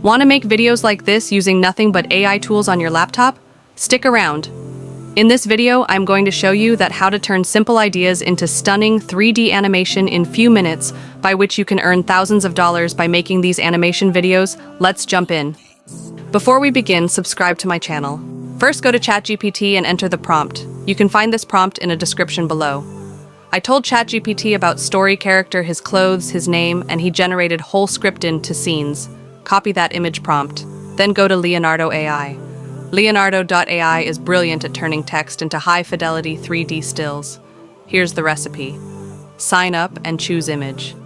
Want to make videos like this using nothing but AI tools on your laptop? Stick around. In this video, I'm going to show you that how to turn simple ideas into stunning 3D animation in few minutes, by which you can earn thousands of dollars by making these animation videos. Let's jump in. Before we begin, subscribe to my channel. First, go to ChatGPT and enter the prompt. You can find this prompt in a description below. I told ChatGPT about story character, his clothes, his name, and he generated whole script into scenes. Copy that image prompt. Then go to Leonardo AI. Leonardo.ai is brilliant at turning text into high-fidelity 3D stills. Here's the recipe. Sign up and choose image.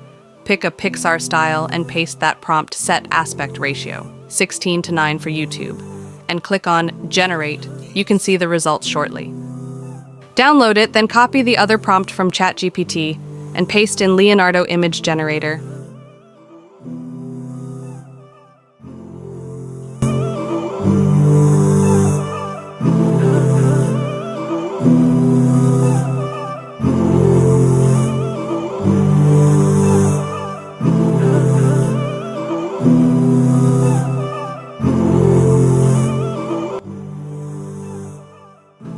Pick a Pixar style and paste that prompt. Set aspect ratio, 16:9 for YouTube. And click on Generate. You can see the results shortly. Download it, then copy the other prompt from ChatGPT and paste in Leonardo Image Generator.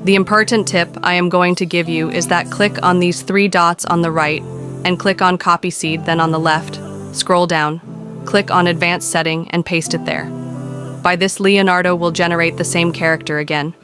The important tip I am going to give you is that click on these three dots on the right and click on Copy Seed, then on the left, scroll down, click on Advanced Setting and paste it there. By this, Leonardo will generate the same character again.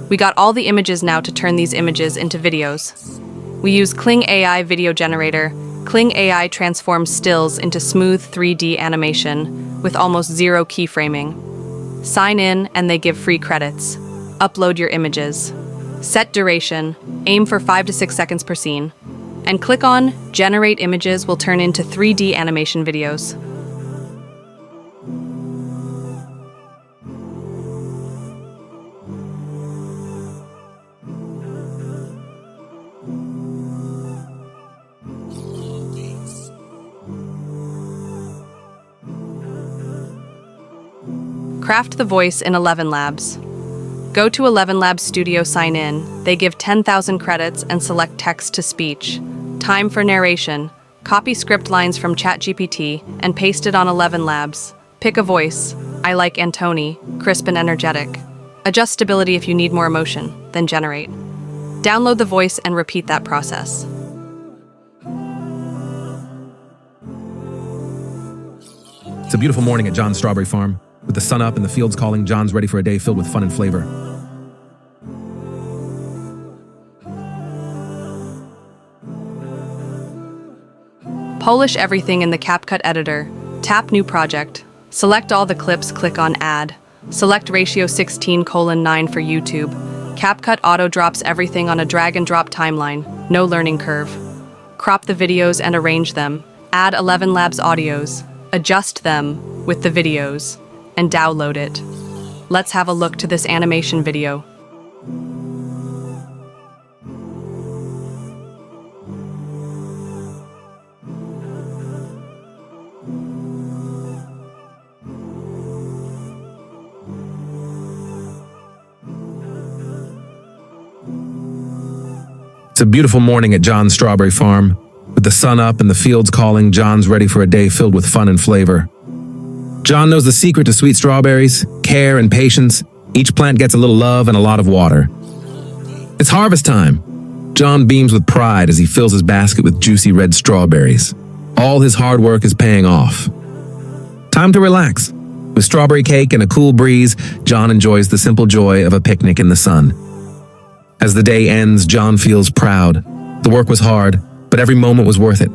We got all the images now to turn these images into videos. We use Kling AI video generator. Kling AI transforms stills into smooth 3D animation with almost zero keyframing. Sign in and they give free credits. Upload your images. Set duration, aim for 5 to 6 seconds per scene. And click on Generate Images will turn into 3D animation videos. Craft the voice in 11 Labs. Go to 11 Labs Studio, sign in. They give 10,000 credits and select text to speech. Time for narration. Copy script lines from ChatGPT and paste it on 11 Labs. Pick a voice. I like Antoni, crisp and energetic. Adjust stability if you need more emotion, then generate. Download the voice and repeat that process. It's a beautiful morning at John's strawberry farm. With the sun up and the fields calling, John's ready for a day filled with fun and flavor. Polish everything in the CapCut editor. Tap New Project. Select all the clips, click on Add. Select ratio 16:9 for YouTube. CapCut auto drops everything on a drag and drop timeline. No learning curve. Crop the videos and arrange them. Add 11 Labs audios. Adjust them with the videos. And download it. Let's have a look to this animation video. It's a beautiful morning at John's strawberry farm. With the sun up and the fields calling, John's ready for a day filled with fun and flavor. John knows the secret to sweet strawberries: care and patience. Each plant gets a little love and a lot of water. It's harvest time. John beams with pride as he fills his basket with juicy red strawberries. All his hard work is paying off. Time to relax. With strawberry cake and a cool breeze, John enjoys the simple joy of a picnic in the sun. As the day ends, John feels proud. The work was hard, but every moment was worth it.